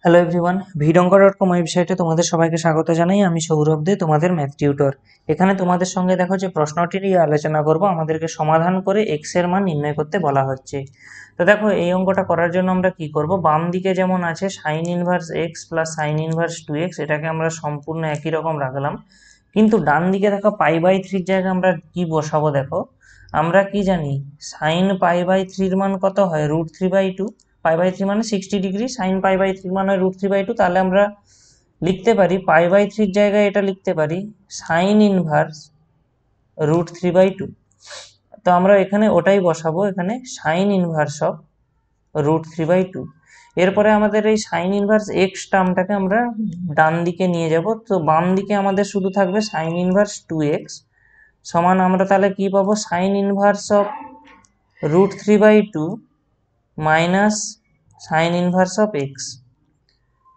Hello everyone, ভিডঙ্কা.com ওয়েবসাইটে তোমাদের সবাইকে স্বাগত জানাই। আমি সৌরভ দে, তোমাদের ম্যাথ টিউটর। এখানে তোমাদের সঙ্গে দেখো যে প্রশ্নটি নিয়ে আলোচনা করব, আমাদেরকে সমাধান করে এক্স এর মান নির্ণয় করতে বলা হচ্ছে। তো দেখো, এই অঙ্কটা করার জন্য আমরা কি করব, বাম দিকে যেমন আছে sign inverse X plus sine inverse 2x, এটাকে আমরা সম্পূর্ণ একই রকম রাখলাম। কিন্তু ডান দিকে দেখো পাই/3 জায়গায় আমরা কি বসাবো, দেখো আমরা কি জানি, সাইন পাই/3 মান কত হয়, √3/2। পাই/3 মানে 60 ডিগ্রি, সাইন পাই/3 মানে হয় √3/2। তাহলে আমরা লিখতে পারি পাই/3 জায়গায় এটা লিখতে পারি সাইন ইনভার্স √3/2। তো আমরা এখানে ওটাই বসাবো, এখানে সাইন ইনভার্স অফ √3/2। এরপরে আমাদের এই সাইন ইনভার্স এক্স টার্মটাকে আমরা ডান দিকে নিয়ে যাব। তো বাম দিকে আমাদের শুধু থাকবে সাইন ইনভার্স 2x সমান, আমরা তাহলে কি পাবো, sign inverse of √3/2 minus sine inverse of x.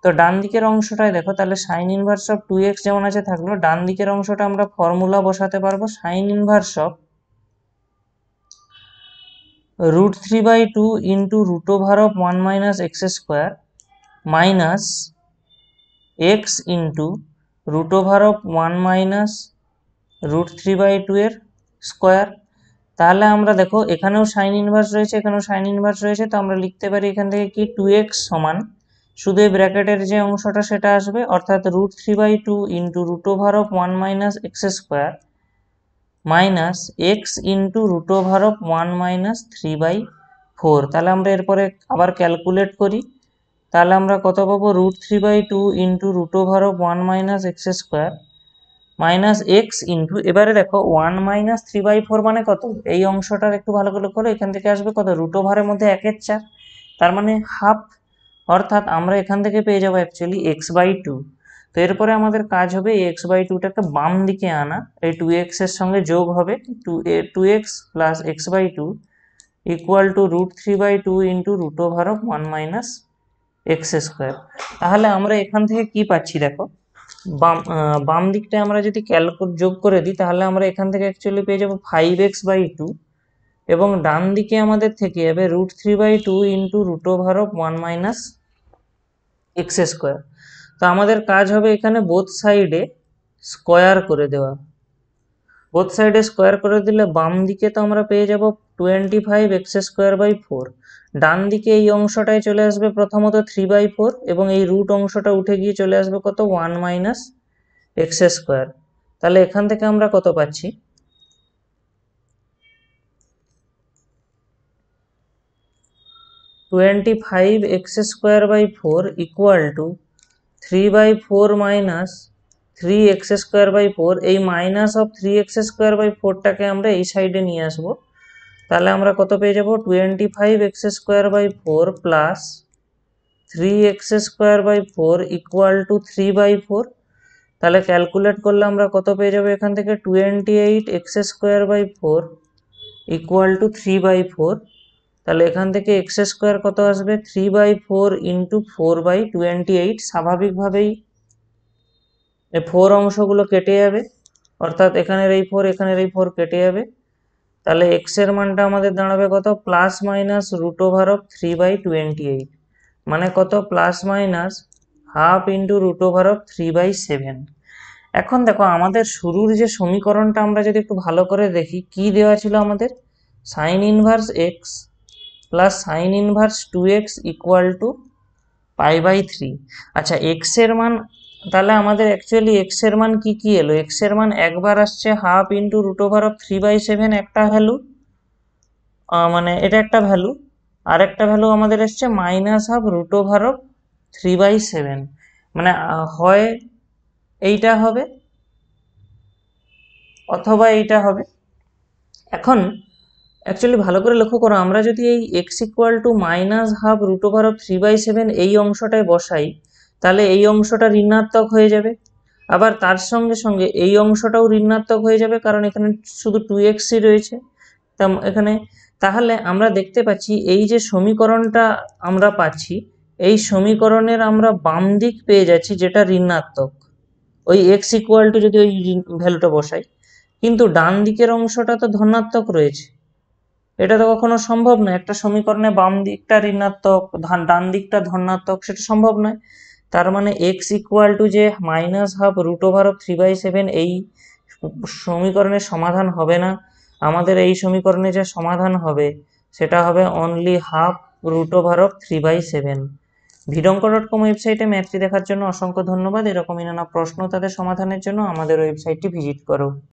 তো ডান দিকের অংশটায় দেখো, তাহলে সাইন ইনভার্স অফ 2x যেমন আছে থাকলো, ডান দিকের অংশটা আমরা ফর্মুলা বসাতে পারবো sign inverse of √3/2 into √1 minus x square minus x into √1 minus √3/2 এর স্কোয়ার। তাহলে আমরা দেখো এখানেও সাইন ইনভার্স রয়েছে, এখানেও সাইন ইনভার্স রয়েছে, তো আমরা লিখতে পারি এখান থেকে কি 2x সমান, শুধু এই ব্র্যাকেটের যে অংশটা সেটা আসবে, অর্থাৎ √3/2 into √1 minus x square minus x into √1 minus 3/4। তাহলে আমরা এরপরে আবার ক্যালকুলেট করি, তাহলে আমরা কত পাবো, √3/2 into √1 minus x square minus x into, এবারে দেখো 1 মাইনাস 3/4 মানে কত, এই অংশটার একটু ভালো করে করো, এখান থেকে আসবে কত, √এর মধ্যে 1/4, তার মানে হাফ, অর্থাৎ আমরা এখান থেকে পেয়ে যাবো অ্যাকচুয়ালি x/2। তো এরপরে আমাদের কাজ হবে এই x/2টাকে বাম দিকে আনা, এই 2x এর সঙ্গে যোগ হবে 2x plus x/2 equal to √3/2 into √1 minus x square. তাহলে আমরা এখান থেকে কি পাচ্ছি দেখো, বাম দিকটায় আমরা যদি যোগ করে দিই, তাহলে আমরা এখান থেকে অ্যাকচুয়ালি পেয়ে যাবো 5x/2, এবং ডান দিকে আমাদের থেকে যাবে √3/2 ইন্টু √1 মাইনাস এক্স স্কোয়ার। তো আমাদের কাজ হবে এখানে বোথ সাইডে স্কোয়ার করে দেওয়া, বোথ সাইডে স্কোয়ার করে দিলে বাম দিকে তো আমরা পেয়ে যাব 25x²/4, ডান দিকে এই অংশটায় চলে আসবে প্রথমত 3/4, এবং এই রুট অংশটা উঠে গিয়ে চলে আসবে কত, 1 মাইনাস এক্স স্কোয়ার। তাহলে এখান থেকে আমরা কত পাচ্ছি, 25x²/4 equal to 3/4 minus 3x²/4। এই মাইনাস অফ 3x²/4টাকে আমরা এই সাইডে নিয়ে আসবো, তাহলে আমরা কত পেয়ে যাব, 25x² plus 3x² equal to 3/4। তাহলে ক্যালকুলেট করলে আমরা কত পেয়ে যাবো এখান থেকে, 28x² ইকুয়াল টু 3/4। তাহলে এখান থেকে x² কত আসবে, 3/4 ইন্টু 4/28। স্বাভাবিকভাবেই এই 4 অংশগুলো কেটে যাবে, অর্থাৎ এখানের এই 4 এখানের এই 4 কেটে যাবে। তাহলে এক্স এর মানটা আমাদের দাঁড়াবে কত, প্লাস মাইনাস √3/28, মানে কত, প্লাস মাইনাস হাফ ইন্টু √3/7। এখন দেখো আমাদের শুরুর যে সমীকরণটা আমরা যদি একটু ভালো করে দেখি, কি দেওয়া ছিল আমাদের, sine inverse X plus sine inverse 2x equal to পাই/3। আচ্ছা, এক্স এর মান, তাহলে আমাদের অ্যাকচুয়ালি এক্স এর মান কি কি এলো, এক্স এর মান একবার আসছে হাফ ইন্টু √3/7, একটা ভ্যালু, মানে এটা একটা ভ্যালু, আর একটা ভ্যালু আমাদের এসছে মাইনাস হাফ √3/7, মানে হয় এইটা হবে অথবা এইটা হবে। এখন অ্যাকচুয়ালি ভালো করে লক্ষ্য করো, আমরা যদি এই x equal to minus half √3/7 এই অংশটায় বসাই, তাহলে এই অংশটা ঋণাত্মক হয়ে যাবে, আবার তার সঙ্গে সঙ্গে এই অংশটাও ঋণাত্মক হয়ে যাবে, কারণ এখানে শুধু 2xই রয়েছে এখানে। তাহলে আমরা দেখতে পাচ্ছি এই যে সমীকরণটা আমরা পাচ্ছি, এই সমীকরণের আমরা বাম দিক পেয়ে যাচ্ছি যেটা ঋণাত্মক, ওই এক্স ইকুয়াল টু যদি ওই ভ্যালুটা বসাই, কিন্তু ডান দিকের অংশটা তো ধনাত্মক রয়েছে। এটা তো কখনো সম্ভব নয়। একটা সমীকরণে বাম দিকটা ঋণাত্মক, ডান দিকটা ধনাত্মক, সেটা সম্ভব নয়। তার মানে এক্স ইকুয়াল টু যে -12√3/7 এই সমীকরণের সমাধান হবে না। আমাদের এই সমীকরণে যে সমাধান হবে সেটা হবে অনলি ½ √3/7। ভিডঙ্ক.com ওয়েবসাইটে ম্যাথটি দেখার জন্য অসংখ্য ধন্যবাদ। এরকমই নানা প্রশ্ন তাদের সমাধানের জন্য আমাদের ওয়েবসাইটটি ভিজিট করো।